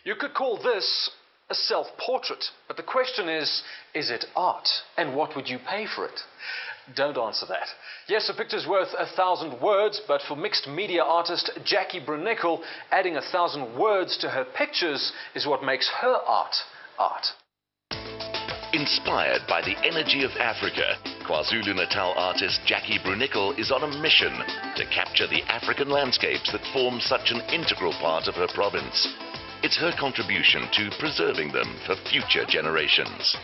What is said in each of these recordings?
You could call this a self-portrait, but the question is it art? And what would you pay for it? Don't answer that. Yes, a picture's worth 1,000 words, but for mixed media artist Jacki Bruniquel, adding 1,000 words to her pictures is what makes her art art. Inspired by the energy of Africa, KwaZulu-Natal artist Jacki Bruniquel is on a mission to capture the African landscapes that form such an integral part of her province. It's her contribution to preserving them for future generations.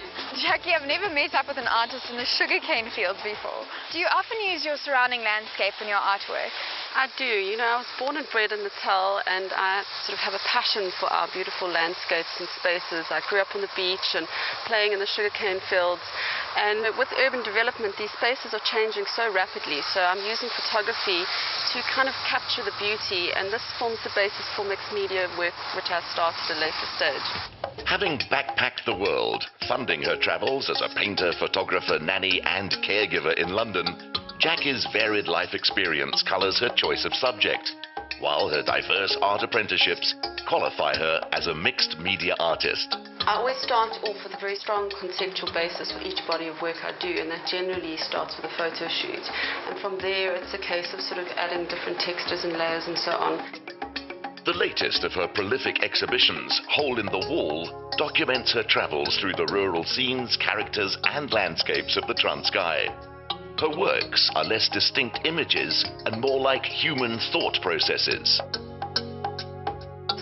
Jacki, I've never met up with an artist in the sugarcane fields before. Do you often use your surrounding landscape in your artwork? I do. You know, I was born and bred in Natal, and I sort of have a passion for our beautiful landscapes and spaces. I grew up on the beach and playing in the sugarcane fields. And with urban development, these spaces are changing so rapidly. So I'm using photography to kind of capture the beauty, and this forms the basis for mixed media work, which I start at a later stage. Having backpacked the world, funding her travels as a painter, photographer, nanny and caregiver in London, Jacki's varied life experience colours her choice of subject, while her diverse art apprenticeships qualify her as a mixed media artist. I always start off with a very strong conceptual basis for each body of work I do, and that generally starts with a photo shoot. And from there, it's a case of sort of adding different textures and layers and so on. The latest of her prolific exhibitions, Hole in the Wall, documents her travels through the rural scenes, characters and landscapes of the Transkei. Her works are less distinct images and more like human thought processes.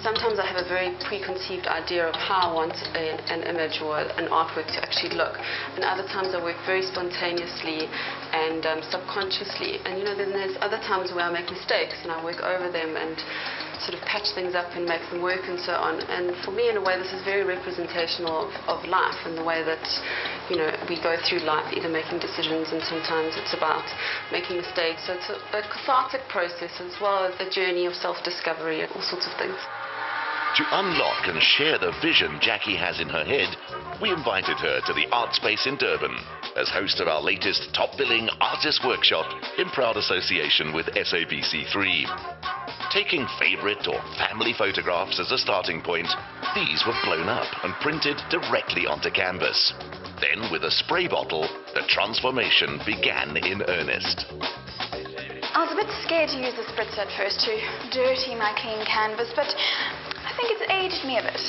Sometimes I have a very preconceived idea of how I want an image or an artwork to actually look, and other times I work very spontaneously and subconsciously, and you know, then there's other times where I make mistakes and I work over them and sort of patch things up and make them work and so on. And for me, in a way, this is very representational of life and the way that, you know, we go through life either making decisions, and sometimes it's about making mistakes. So it's a cathartic process as well as a journey of self-discovery and all sorts of things. To unlock and share the vision Jacki has in her head, we invited her to the Art Space in Durban as host of our latest top-billing artist workshop in proud association with SABC3. Taking favourite or family photographs as a starting point, these were blown up and printed directly onto canvas. Then, with a spray bottle, the transformation began in earnest. I was a bit scared to use the spritzer at first to dirty my clean canvas, but I think it's aged me a bit.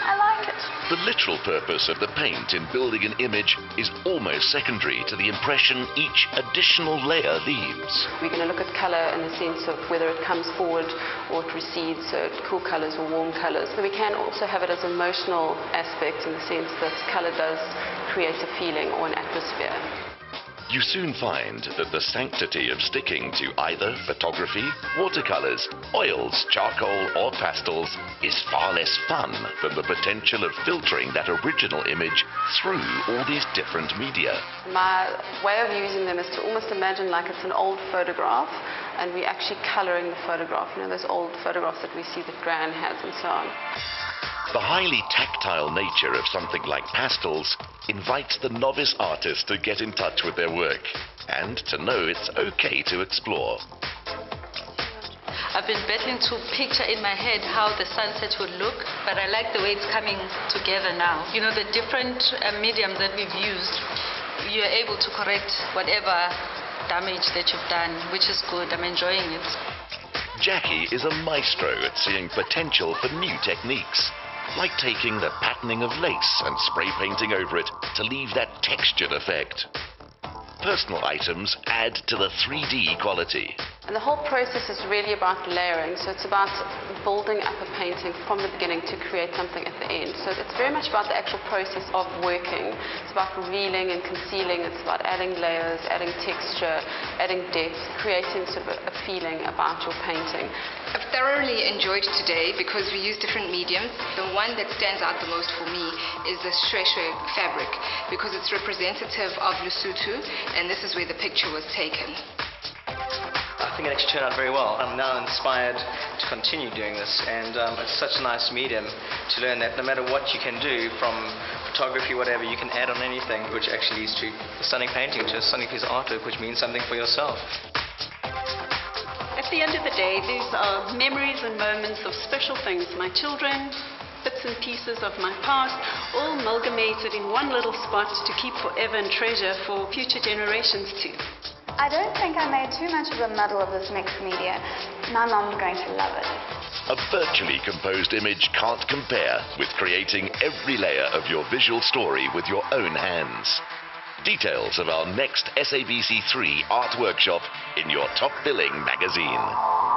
I like it. The literal purpose of the paint in building an image is almost secondary to the impression each additional layer leaves. We're going to look at colour in the sense of whether it comes forward or it recedes, so cool colours or warm colours. But we can also have it as an emotional aspect in the sense that colour does create a feeling or an atmosphere. You soon find that the sanctity of sticking to either photography, watercolours, oils, charcoal or pastels is far less fun than the potential of filtering that original image through all these different media. My way of using them is to almost imagine like it's an old photograph and we're actually colouring the photograph. You know, those old photographs that we see that Gran has and so on. The highly tactile nature of something like pastels invites the novice artist to get in touch with their work and to know it's okay to explore. I've been battling to picture in my head how the sunset would look, but I like the way it's coming together now. You know, the different mediums that we've used, you're able to correct whatever damage that you've done, which is good. I'm enjoying it. Jacki is a maestro at seeing potential for new techniques, like taking the patterning of lace and spray painting over it to leave that textured effect. Personal items add to the 3D quality. And the whole process is really about layering, so it's about building up a painting from the beginning to create something at the end. So it's very much about the actual process of working. It's about revealing and concealing, it's about adding layers, adding texture, adding depth, creating sort of a feeling about your painting. I've thoroughly enjoyed today because we use different mediums. The one that stands out the most for me is the shweshwe fabric because it's representative of Lesotho, and this is where the picture was taken. I think it actually turned out very well. I'm now inspired to continue doing this, and it's such a nice medium to learn that no matter what you can do, from photography, whatever, you can add on anything, which actually leads to a stunning painting, to a stunning piece of artwork, which means something for yourself. At the end of the day, these are memories and moments of special things. My children, bits and pieces of my past, all amalgamated in one little spot to keep forever and treasure for future generations too. I don't think I made too much of a muddle of this mixed media. My mom's going to love it. A virtually composed image can't compare with creating every layer of your visual story with your own hands. Details of our next SABC3 art workshop in your Top Billing magazine.